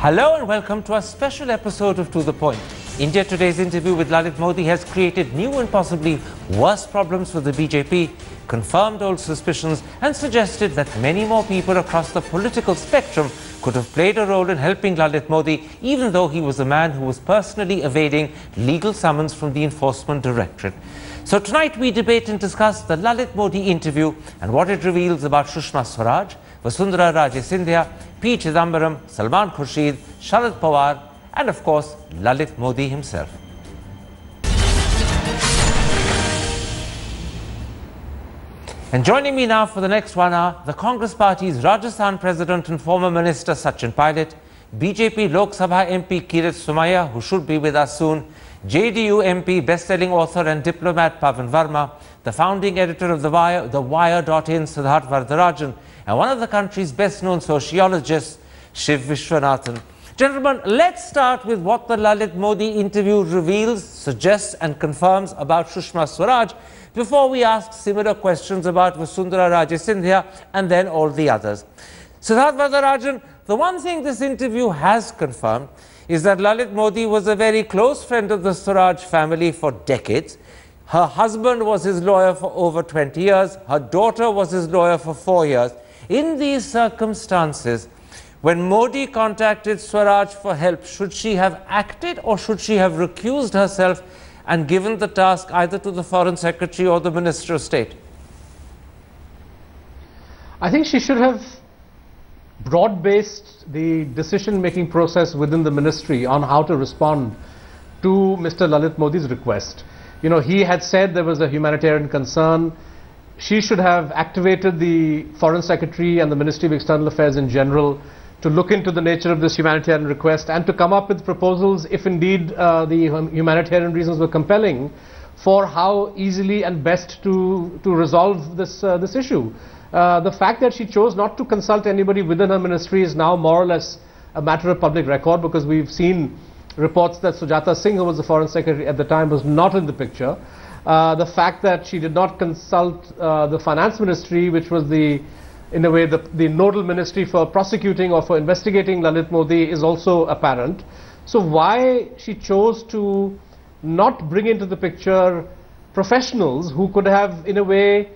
Hello and welcome to a special episode of To The Point. India Today's interview with Lalit Modi has created new and possibly worse problems for the BJP, confirmed old suspicions and suggested that many more people across the political spectrum could have played a role in helping Lalit Modi, even though he was a man who was personally evading legal summons from the Enforcement Directorate. So tonight we debate and discuss the Lalit Modi interview and what it reveals about Sushma Swaraj, Vasundhara Raje Scindia, P. Chidambaram, Salman Khurshid, Sharad Pawar and of course Lalit Modi himself. And joining me now for the next 1 hour, the Congress Party's Rajasthan President and former Minister Sachin Pilot, BJP Lok Sabha MP Kirit Somaiya, who should be with us soon, JDU MP, best-selling author and diplomat Pavan Verma, the founding editor of The Wire.in Siddharth Varadarajan, and one of the country's best-known sociologists, Shiv Vishwanathan. Gentlemen, let's start with what the Lalit Modi interview reveals, suggests and confirms about Sushma Swaraj before we ask similar questions about Vasundhara Raje Scindia and then all the others. Siddharth Varadarajan, the one thing this interview has confirmed is that Lalit Modi was a very close friend of the Swaraj family for decades. Her husband was his lawyer for over 20 years. Her daughter was his lawyer for 4 years. In these circumstances, when Modi contacted Swaraj for help, should she have acted or should she have recused herself and given the task either to the Foreign Secretary or the Minister of State? I think she should have broad-based the decision-making process within the ministry on how to respond to Mr. Lalit Modi's request. You know, he had said there was a humanitarian concern. She should have activated the Foreign Secretary and the Ministry of External Affairs in general to look into the nature of this humanitarian request and to come up with proposals, if indeed the humanitarian reasons were compelling, for how easily and best to resolve this issue. The fact that she chose not to consult anybody within her ministry is now more or less a matter of public record, because we've seen reports that Sujata Singh, who was the Foreign Secretary at the time, was not in the picture. The fact that she did not consult the Finance Ministry, which was in a way the nodal ministry for prosecuting or for investigating Lalit Modi, is also apparent. So why she chose to not bring into the picture professionals who could have, in a way,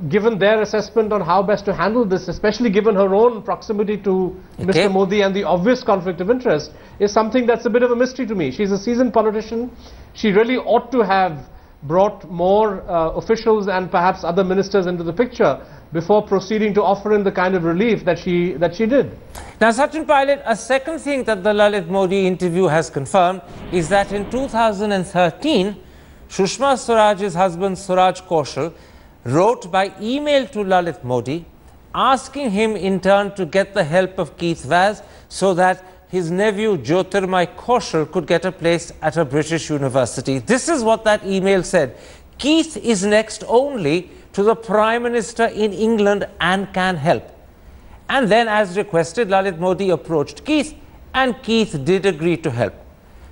given their assessment on how best to handle this, especially given her own proximity to Mr. Modi and the obvious conflict of interest, is something that's a bit of a mystery to me. She's a seasoned politician. She really ought to have brought more officials and perhaps other ministers into the picture before proceeding to offer in the kind of relief that she did. Now, Sachin Pilot, a second thing that the Lalit Modi interview has confirmed is that in 2013, Sushma Swaraj's husband Suraj Kaushal wrote by email to Lalit Modi asking him in turn to get the help of Keith Vaz so that his nephew Jyotirmay Kaushal could get a place at a British university. This is what that email said. Keith is next only to the Prime Minister in England and can help. And then, as requested, Lalit Modi approached Keith and Keith did agree to help.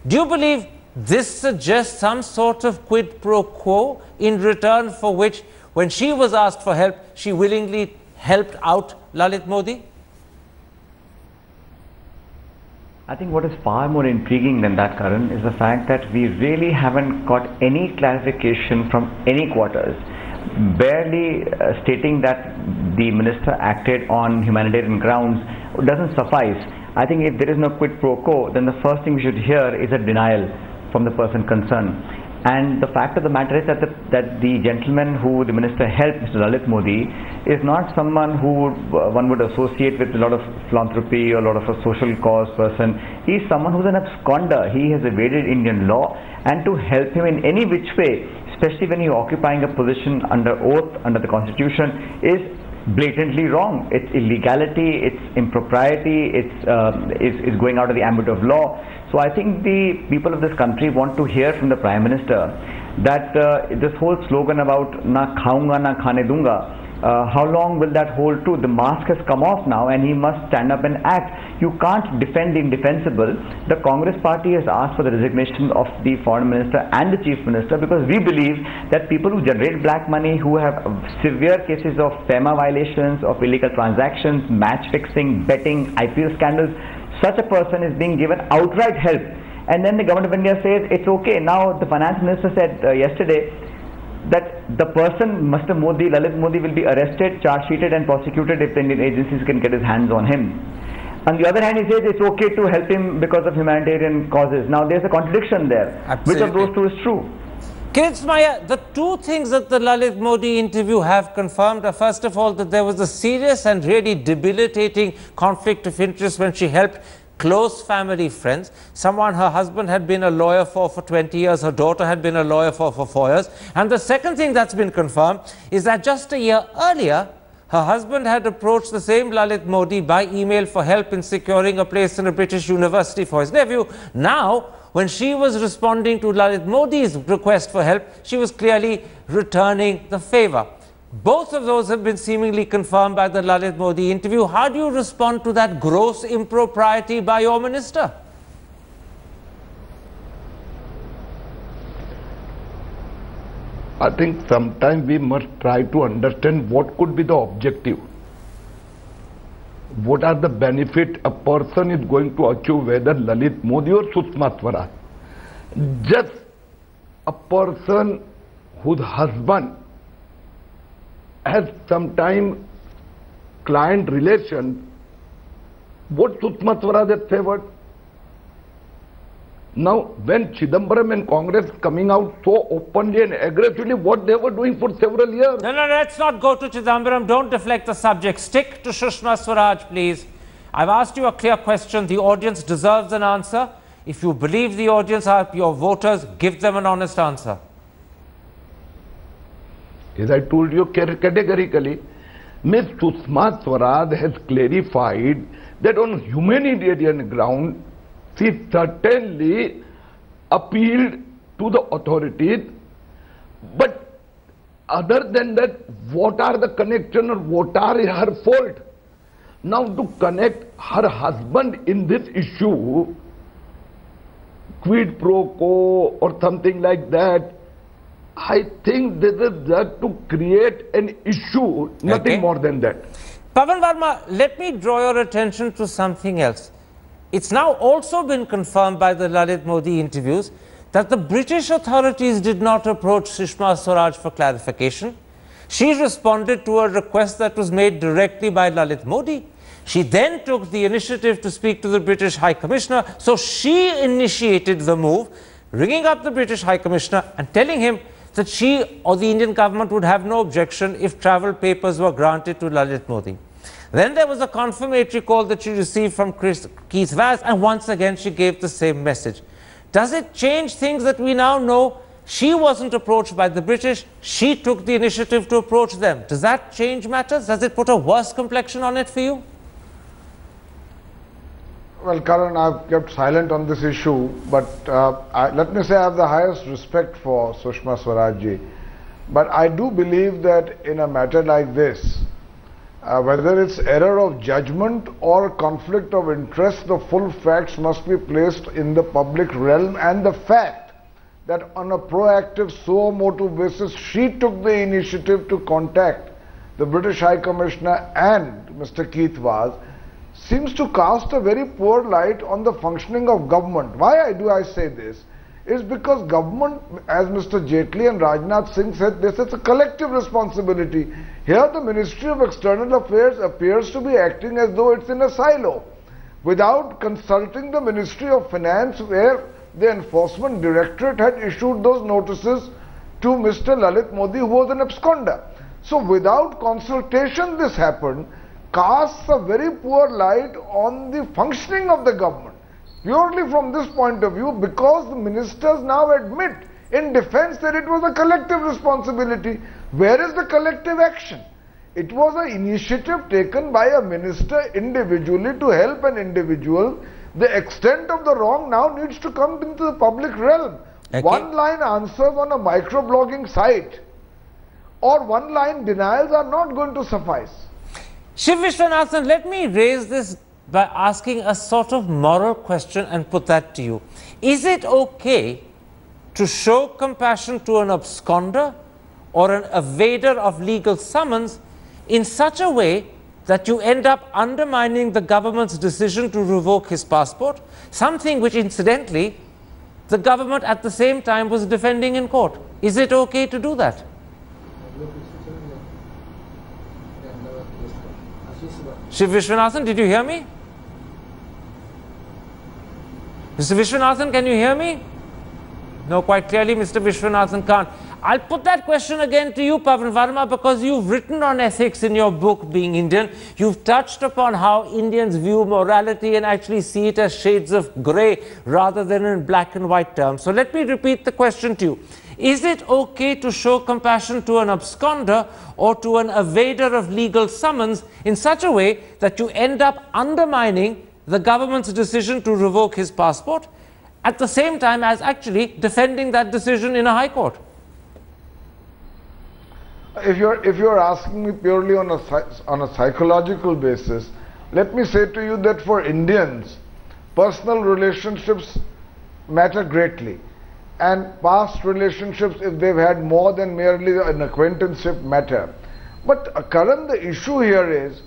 Do you believe this suggests some sort of quid pro quo, in return for which, when she was asked for help, she willingly helped out Lalit Modi? I think what is far more intriguing than that, Karan, is the fact that we really haven't got any clarification from any quarters, barely stating that the minister acted on humanitarian grounds doesn't suffice. I think if there is no quid pro quo, then the first thing we should hear is a denial from the person concerned. And the fact of the matter is that the gentleman who the minister helped, Mr. Lalit Modi, is not someone who one would associate with a lot of philanthropy or a lot of a social cause person. He is someone who's an absconder. He has evaded Indian law, and to help him in any which way, especially when you're occupying a position under oath, under the constitution, is blatantly wrong. It's illegality, it's impropriety, it's going out of the ambit of law. So I think the people of this country want to hear from the Prime Minister that this whole slogan about na khaunga na khane dunga How long will that hold true? The mask has come off now and he must stand up and act. You can't defend the indefensible. The Congress party has asked for the resignation of the foreign minister and the chief minister because we believe that people who generate black money, who have severe cases of FEMA violations, of illegal transactions, match fixing, betting, IPL scandals, such a person is being given outright help. And then the government of India says it's okay. Now the finance minister said yesterday that the person, Mr. Modi, Lalit Modi, will be arrested, charge-sheeted and prosecuted if the Indian agencies can get his hands on him. On the other hand, he says it's okay to help him because of humanitarian causes. Now there's a contradiction there. Absolutely. Which of those two is true? Kirit Somaiya, the two things that the Lalit Modi interview have confirmed are, first of all, that there was a serious and really debilitating conflict of interest when she helped close family friends, someone her husband had been a lawyer for 20 years, her daughter had been a lawyer for 4 years. And the second thing that's been confirmed is that just a year earlier, her husband had approached the same Lalit Modi by email for help in securing a place in a British university for his nephew. Now, when she was responding to Lalit Modi's request for help, she was clearly returning the favor. Both of those have been seemingly confirmed by the Lalit Modi interview. How do you respond to that gross impropriety by your minister? I think sometimes we must try to understand what could be the objective. What are the benefit a person is going to achieve, whether Lalit Modi or Sushma Swaraj. Just a person whose husband has sometime client relation, what Sushma Swaraj has favored. Now, when Chidambaram and Congress coming out so openly and aggressively, what they were doing for several years. No, let's not go to Chidambaram. Don't deflect the subject. Stick to Sushma Swaraj, please. I've asked you a clear question. The audience deserves an answer. If you believe the audience are your voters, give them an honest answer. As I told you categorically, Ms. Sushma Swaraj has clarified that on humanitarian ground, she certainly appealed to the authorities, but other than that, what are the connection or what are her fault? Now to connect her husband in this issue, quid pro quo or something like that, I think this is just to create an issue, nothing more than that. Pavan Verma, let me draw your attention to something else. It's now also been confirmed by the Lalit Modi interviews that the British authorities did not approach Sushma Swaraj for clarification. She responded to a request that was made directly by Lalit Modi. She then took the initiative to speak to the British High Commissioner. So she initiated the move, ringing up the British High Commissioner and telling him that she or the Indian government would have no objection if travel papers were granted to Lalit Modi. Then there was a confirmatory call that she received from Keith Vaz, and once again she gave the same message. Does it change things that we now know she wasn't approached by the British, she took the initiative to approach them? Does that change matters? Does it put a worse complexion on it for you? Well, Karan, I've kept silent on this issue, but let me say I have the highest respect for Sushma Swaraj ji. But I do believe that in a matter like this, whether it's error of judgment or conflict of interest, the full facts must be placed in the public realm, and the fact that on a proactive suo motu basis she took the initiative to contact the British High Commissioner and Mr. Keith Vaz seems to cast a very poor light on the functioning of government. Why do I say this? Is because government, as Mr. Jaitley and Rajnath Singh said, this is a collective responsibility. Here the Ministry of External Affairs appears to be acting as though it's in a silo, without consulting the Ministry of Finance, where the Enforcement Directorate had issued those notices to Mr. Lalit Modi, who was an absconder. So without consultation this happened, casts a very poor light on the functioning of the government. Purely from this point of view, because the ministers now admit in defense that it was a collective responsibility. Where is the collective action? It was an initiative taken by a minister individually to help an individual. The extent of the wrong now needs to come into the public realm. Okay. One line answers on a microblogging site or one-line denials are not going to suffice. Shiv Viswanathan, let me raise this by asking a sort of moral question and put that to you. Is it okay to show compassion to an absconder or an evader of legal summons in such a way that you end up undermining the government's decision to revoke his passport, something which incidentally the government at the same time was defending in court? Is it okay to do that? Shiv Viswanathan, did you hear me? Mr. Viswanathan, can you hear me? No, quite clearly Mr. Viswanathan can't. I'll put that question again to you, Pavan Verma, because you've written on ethics in your book, Being Indian. You've touched upon how Indians view morality and actually see it as shades of grey rather than in black and white terms. So let me repeat the question to you. Is it okay to show compassion to an absconder or to an evader of legal summons in such a way that you end up undermining the government's decision to revoke his passport at the same time as actually defending that decision in a high court? If you're asking me purely on a psychological basis, let me say to you that for Indians, personal relationships matter greatly. And past relationships, if they've had more than merely an acquaintanceship, matter. But Karan, the issue here is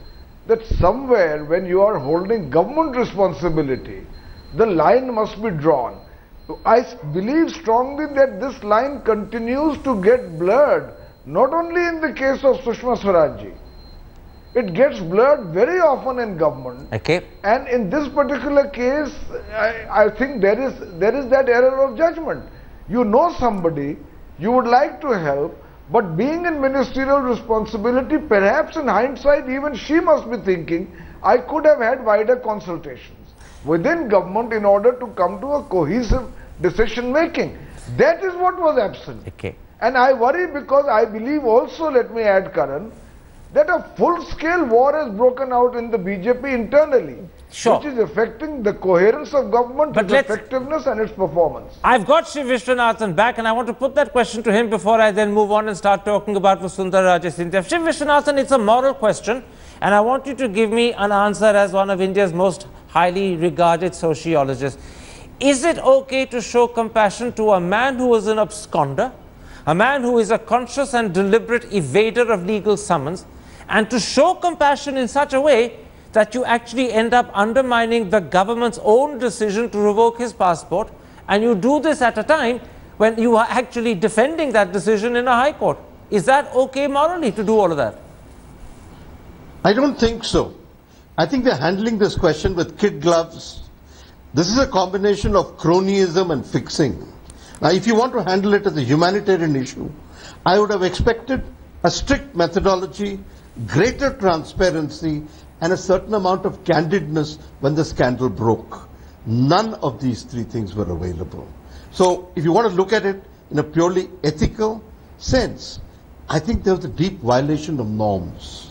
that somewhere when you are holding government responsibility, the line must be drawn. I believe strongly that this line continues to get blurred, not only in the case of Sushma Swaraj. It gets blurred very often in government. Okay. And in this particular case, I think there is that error of judgment. You know somebody, you would like to help, but being in ministerial responsibility, perhaps in hindsight, even she must be thinking, I could have had wider consultations within government in order to come to a cohesive decision making. That is what was absent. Okay. And I worry because I believe also, let me add, Karan, that a full-scale war has broken out in the BJP internally, sure, which is affecting the coherence of government, its effectiveness and its performance. I've got Shiv Viswanathan back, and I want to put that question to him before I then move on and start talking about Vasundhara Raje Scindia. Shiv Viswanathan, it's a moral question, and I want you to give me an answer as one of India's most highly regarded sociologists. Is it okay to show compassion to a man who is an absconder, a man who is a conscious and deliberate evader of legal summons, and to show compassion in such a way that you actually end up undermining the government's own decision to revoke his passport, and you do this at a time when you are actually defending that decision in a high court? Is that okay morally to do all of that? I don't think so. I think they're handling this question with kid gloves. This is a combination of cronyism and fixing. Now, if you want to handle it as a humanitarian issue, I would have expected a strict methodology, greater transparency, and a certain amount of candidness when the scandal broke. None of these three things were available. So, if you want to look at it in a purely ethical sense, I think there was a deep violation of norms.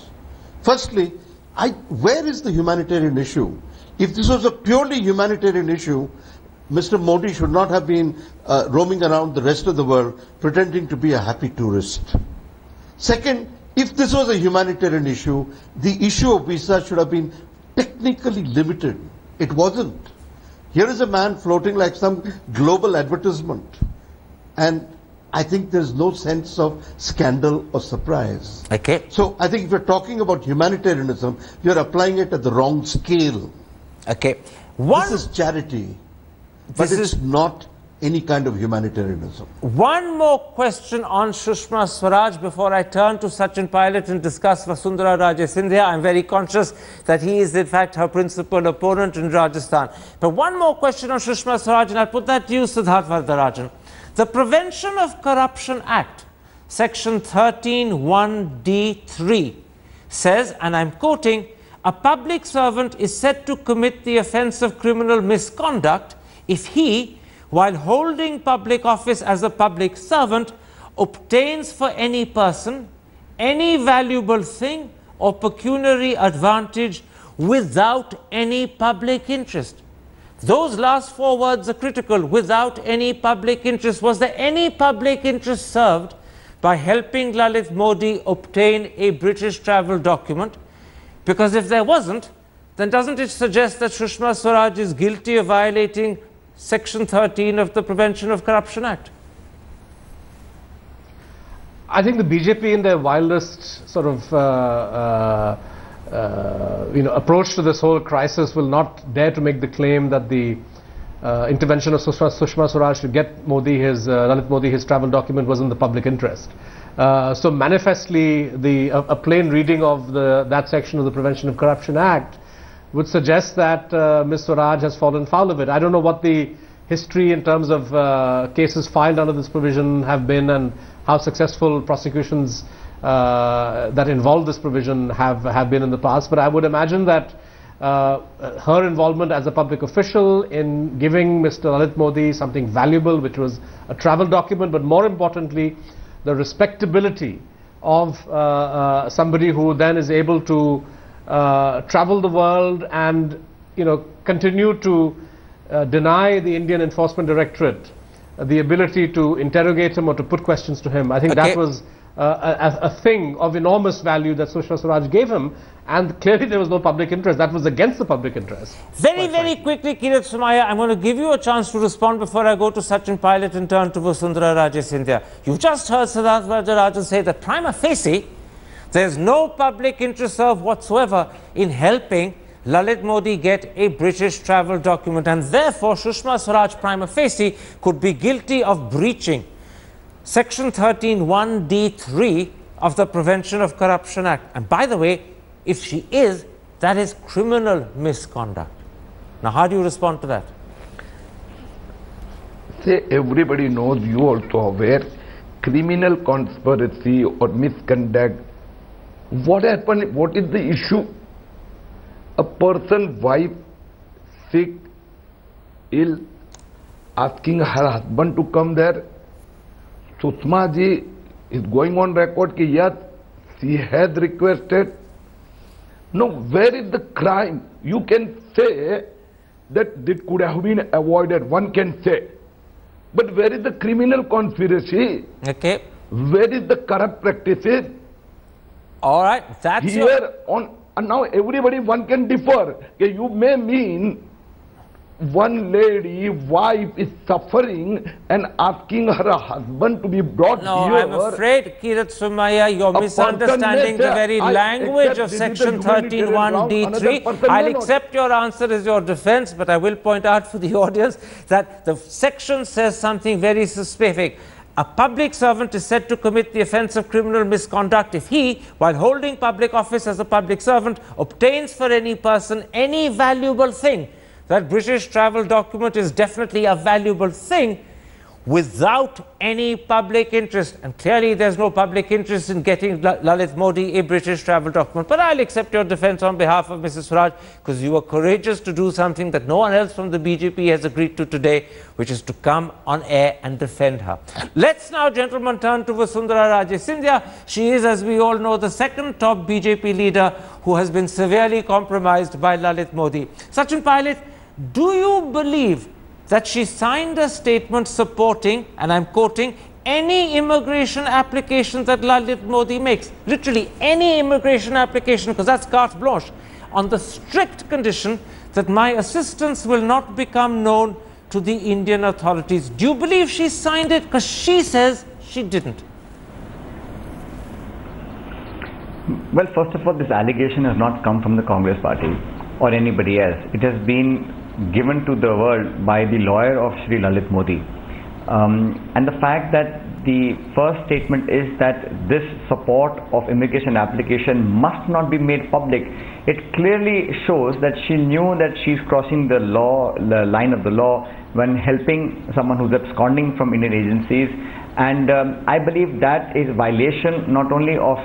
Firstly, where is the humanitarian issue? If this was a purely humanitarian issue, Mr. Modi should not have been roaming around the rest of the world pretending to be a happy tourist. Second, if this was a humanitarian issue, the issue of visa should have been technically limited. It wasn't. Here is a man floating like some global advertisement. And I think there's no sense of scandal or surprise. Okay. So I think if you're talking about humanitarianism, you're applying it at the wrong scale. Okay. This is charity, but it's not any kind of humanitarianism. One more question on Sushma Swaraj before I turn to Sachin Pilot and discuss Vasundhara Raje Scindia. I'm very conscious that he is in fact her principal opponent in Rajasthan. But one more question on Sushma Swaraj, and I'll put that to you, Siddharth Varadarajan. The Prevention of Corruption Act, section 13(1)(d)(3) says, and I'm quoting, a public servant is said to commit the offence of criminal misconduct if he, while holding public office as a public servant, obtains for any person any valuable thing or pecuniary advantage without any public interest. Those last four words are critical, without any public interest. Was there any public interest served by helping Lalit Modi obtain a British travel document? Because if there wasn't, then doesn't it suggest that Sushma Swaraj is guilty of violating Section 13 of the Prevention of Corruption Act? I think the BJP, in their wildest sort of approach to this whole crisis, will not dare to make the claim that the intervention of Sushma Swaraj to get Lalit Modi his travel document was in the public interest. So manifestly, a plain reading of that section of the Prevention of Corruption Act would suggest that Ms. Swaraj has fallen foul of it. I don't know what the history in terms of cases filed under this provision have been and how successful prosecutions that involve this provision have been in the past, but I would imagine that her involvement as a public official in giving Mr. Lalit Modi something valuable, which was a travel document, but more importantly, the respectability of somebody who then is able to travel the world and continue to deny the Indian Enforcement Directorate the ability to interrogate him or to put questions to him. I think that was a thing of enormous value that Sushma Swaraj gave him, and clearly there was no public interest. That was against the public interest. Very quickly, Kirit Somaiya, I'm going to give you a chance to respond before I go to Sachin Pilot and turn to Vasundhara Raje Scindia. You've just heard Siddharth Varatharajan say that prima facie, there's no public interest served whatsoever in helping Lalit Modi get a British travel document, and therefore Sushma Swaraj prima facie could be guilty of breaching Section 13(1)(d)(3) of the Prevention of Corruption Act. And by the way, if she is, that is criminal misconduct. Now, how do you respond to that? Say, everybody knows, you also aware, criminal conspiracy or misconduct. What happened? What is the issue? A person, wife, sick, ill, asking her husband to come there. Sushma ji is going on record that yes, she has requested. No, where is the crime? You can say that it could have been avoided, one can say. But where is the criminal conspiracy? Okay. Where is the corrupt practices? All right, that's here on. And now everybody, one can differ. Okay, you may mean one lady, wife is suffering and asking her husband to be brought here. No, I'm afraid, Kirit Somaiya, you're misunderstanding the very language of Section 13(1)(d)(3). I'll accept your answer as your defense, but I will point out for the audience that the section says something very specific. A public servant is said to commit the offence of criminal misconduct if he, while holding public office as a public servant, obtains for any person any valuable thing. That British travel document is definitely a valuable thing without any public interest. And clearly there's no public interest in getting Lalit Modi a British travel document. But I'll accept your defense on behalf of Mrs. Swaraj, because you were courageous to do something that no one else from the BJP has agreed to today, which is to come on air and defend her. Let's now, gentlemen, turn to Vasundhara Raje Scindia. She is, as we all know, the second top BJP leader who has been severely compromised by Lalit Modi. Sachin Pilot, do you believe that she signed a statement supporting, and I'm quoting, any immigration application that Lalit Modi makes, literally any immigration application, because that's carte blanche, on the strict condition that my assistance will not become known to the Indian authorities? Do you believe she signed it? Because she says she didn't. Well, first of all, this allegation has not come from the Congress party or anybody else. It has been given to the world by the lawyer of Shri Lalit Modi. And the fact that the first statement is that this support of immigration application must not be made public, it clearly shows that she knew that she's crossing the line of the law when helping someone who's absconding from Indian agencies. And I believe that is violation not only of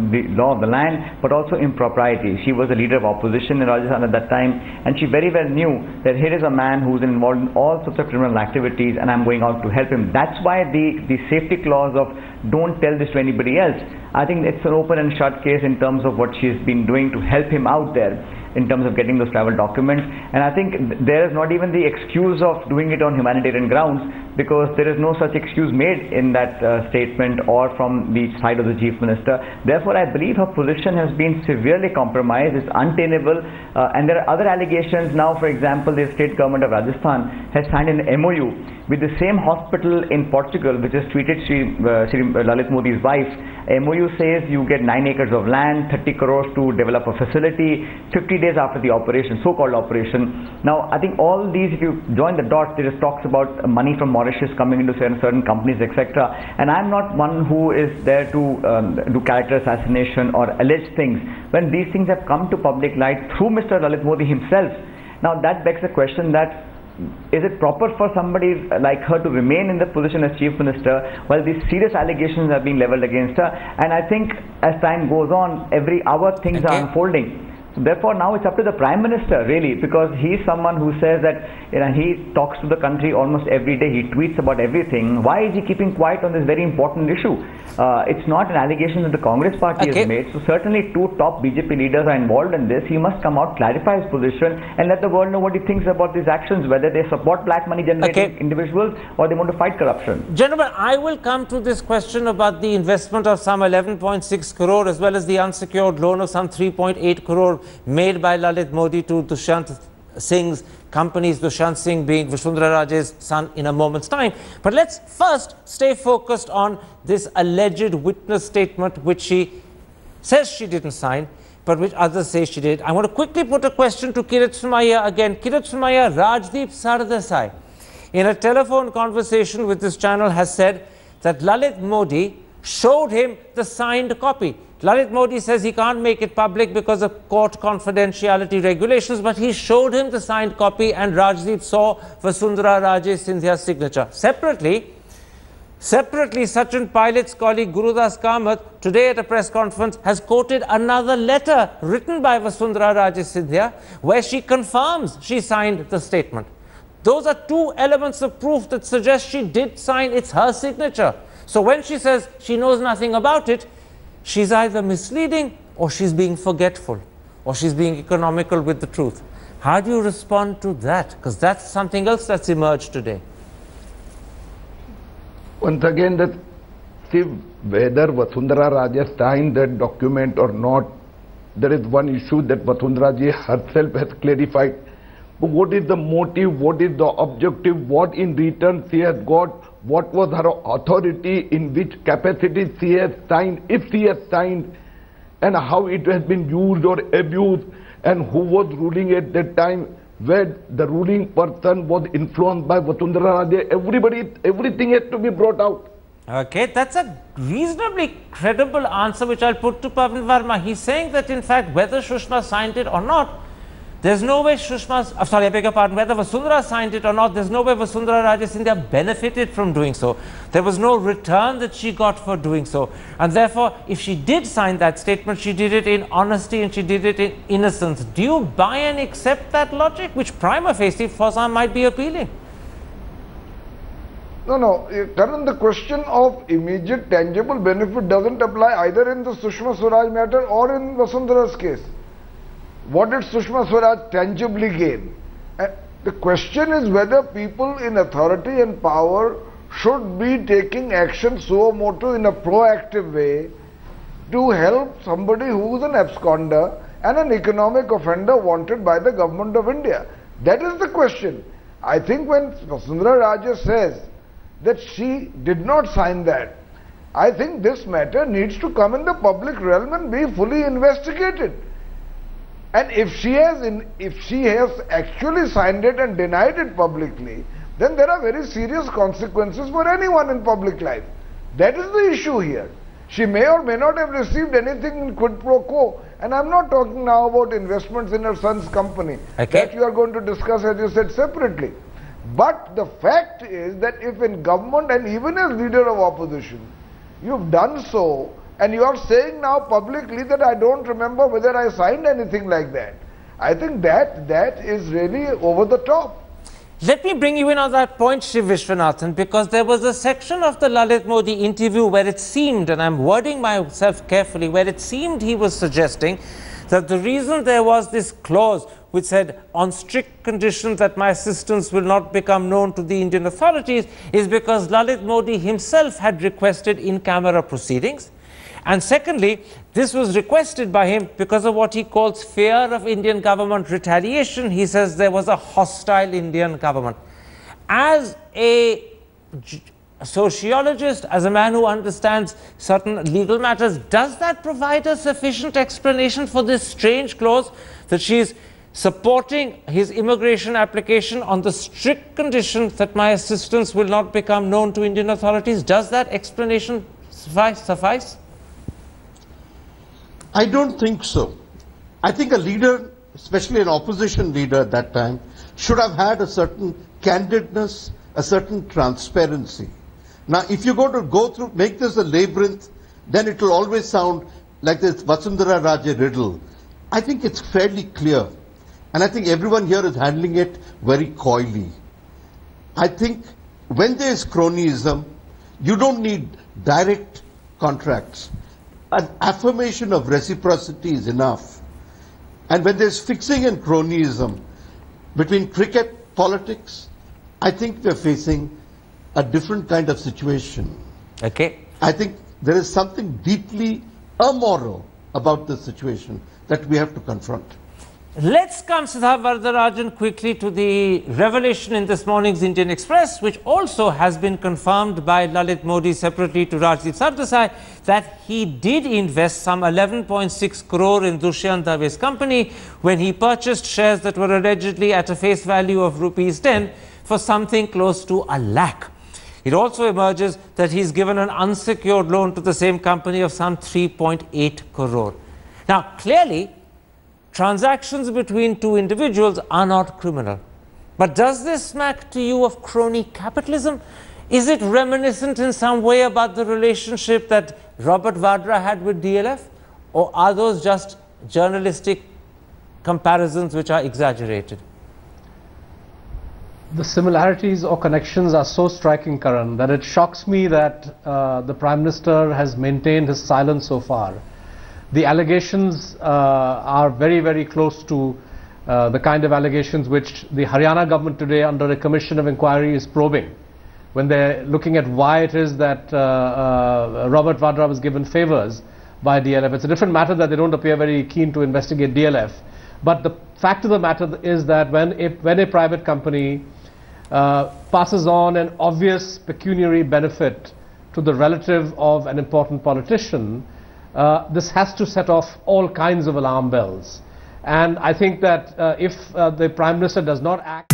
the law of the land, but also impropriety. She was a leader of opposition in Rajasthan at that time, and she very well knew that here is a man who's involved in all sorts of criminal activities, and I'm going out to help him. That's why the safety clause of don't tell this to anybody else, I think it's an open and shut case in terms of what she's been doing to help him out there in terms of getting those travel documents. And I think there is not even the excuse of doing it on humanitarian grounds, because there is no such excuse made in that statement or from the side of the Chief Minister. Therefore, I believe her position has been severely compromised. It's untenable, and there are other allegations now. For example, the state government of Rajasthan has signed an MOU with the same hospital in Portugal, which is treated Shri Lalit Modi's wife. MOU says you get 9 acres of land, 30 crores to develop a facility, 50 days after the operation, so-called operation. Now, I think all these, if you join the dots, there is talks about money from Mauritius coming into certain companies, etc. And I'm not one who is there to do character assassination or allege things. When these things have come to public light through Mr. Lalit Modi himself, now that begs the question that is it proper for somebody like her to remain in the position as Chief Minister while these serious allegations are being leveled against her? And I think as time goes on, every hour things are unfolding. So therefore, now it's up to the Prime Minister, really, because he's someone who says that he talks to the country almost every day. He tweets about everything. Why is he keeping quiet on this very important issue? It's not an allegation that the Congress party has made. So certainly 2 top BJP leaders are involved in this. He must come out, clarify his position, and let the world know what he thinks about these actions, whether they support black money generating individuals or they want to fight corruption. Gentlemen, I will come to this question about the investment of some 11.6 crore as well as the unsecured loan of some 3.8 crore made by Lalit Modi to Dushyant Singh's companies, Dushyant Singh being Vasundhara Raje's son, in a moment's time. But let's first stay focused on this alleged witness statement which she says she didn't sign, but which others say she did. I want to quickly put a question to Kirit Somaiya again. Kirit Somaiya, Rajdeep Sardesai, in a telephone conversation with this channel, has said that Lalit Modi showed him the signed copy. Lalit Modi says he can't make it public because of court confidentiality regulations, but he showed him the signed copy and Rajdeep saw Vasundhara Raje Scindia's signature. Separately, Sachin Pilot's colleague Gurudas Kamath today at a press conference has quoted another letter written by Vasundhara Raje Scindia where she confirms she signed the statement. Those are 2 elements of proof that suggest she did sign. It's her signature. So when she says she knows nothing about it, she's either misleading or she's being forgetful or she's being economical with the truth. How do you respond to that? Because that's something else that's emerged today. Once again, see, whether Vasundhara Raje signed that document or not, there is one issue that Vasundhara ji herself has clarified. But what is the motive? What is the objective? What in return she has got? What was her authority, in which capacity she has signed, if she has signed, and how it has been used or abused, and who was ruling at that time, where the ruling person was influenced by Vasundhara Raje. Everything has to be brought out. Okay, that's a reasonably credible answer which I'll put to Pavan Verma. He's saying that in fact whether Sushma signed it or not, there's no way I beg your pardon, whether Vasundhara signed it or not, there's no way Vasundhara Raje Scindia benefited from doing so. There was no return that she got for doing so. And therefore, if she did sign that statement, she did it in honesty and she did it in innocence. Do you buy and accept that logic, which prima facie for some might be appealing? No, Karan, the question of immediate tangible benefit doesn't apply either in the Sushma Swaraj matter or in Vasundhara's case. What did Sushma Swaraj tangibly gain? The question is whether people in authority and power should be taking action suo motu in a proactive way to help somebody who is an absconder and an economic offender wanted by the government of India. That is the question. I think when Vasundhara Raje says that she did not sign that, I think this matter needs to come in the public realm and be fully investigated. And if she has actually signed it and denied it publicly, then there are very serious consequences for anyone in public life. That is the issue here. She may or may not have received anything in quid pro quo. And I'm not talking now about investments in her son's company. That you are going to discuss, as you said, separately. But the fact is that if in government and even as leader of opposition, you've done so, and you are saying now publicly that I don't remember whether I signed anything like that, I think that is really over the top. Let me bring you in on that point, Shri Vishwanathan, because there was a section of the Lalit Modi interview where it seemed, and I'm wording myself carefully, where it seemed he was suggesting that the reason there was this clause which said, on strict conditions that my assistance will not become known to the Indian authorities, is because Lalit Modi himself had requested in-camera proceedings. And secondly, this was requested by him because of what he calls fear of Indian government retaliation. He says there was a hostile Indian government. As a sociologist, as a man who understands certain legal matters, does that provide a sufficient explanation for this strange clause that she's supporting his immigration application on the strict condition that my assistance will not become known to Indian authorities? Does that explanation suffice? I don't think so. I think a leader, especially an opposition leader at that time, should have had a certain candidness, a certain transparency. Now, if you're going to go through, make this a labyrinth, then it will always sound like this Vasundhara Raje riddle. I think it's fairly clear. And I think everyone here is handling it very coyly. I think when there is cronyism, you don't need direct contracts. An affirmation of reciprocity is enough. And when there's fixing and cronyism between cricket politics, I think we're facing a different kind of situation. Okay. I think there is something deeply immoral about this situation that we have to confront. Let's come, Siddharth Varadarajan, quickly to the revelation in this morning's Indian Express, which also has been confirmed by Lalit Modi separately to Rajdeep Sardesai, that he did invest some 11.6 crore in Dushyant Dave's company when he purchased shares that were allegedly at a face value of rupees 10 for something close to a lakh. It also emerges that he's given an unsecured loan to the same company of some 3.8 crore. Now, clearly, transactions between two individuals are not criminal. But does this smack to you of crony capitalism? Is it reminiscent in some way about the relationship that Robert Vadra had with DLF? Or are those just journalistic comparisons which are exaggerated? The similarities or connections are so striking, Karan, that it shocks me that the Prime Minister has maintained his silence so far. The allegations are very, very close to the kind of allegations which the Haryana government today under a commission of inquiry is probing, when they're looking at why it is that Robert Vadra was given favors by DLF. It's a different matter that they don't appear very keen to investigate DLF. But the fact of the matter is that when a private company passes on an obvious pecuniary benefit to the relative of an important politician, this has to set off all kinds of alarm bells. And I think that if the Prime Minister does not act...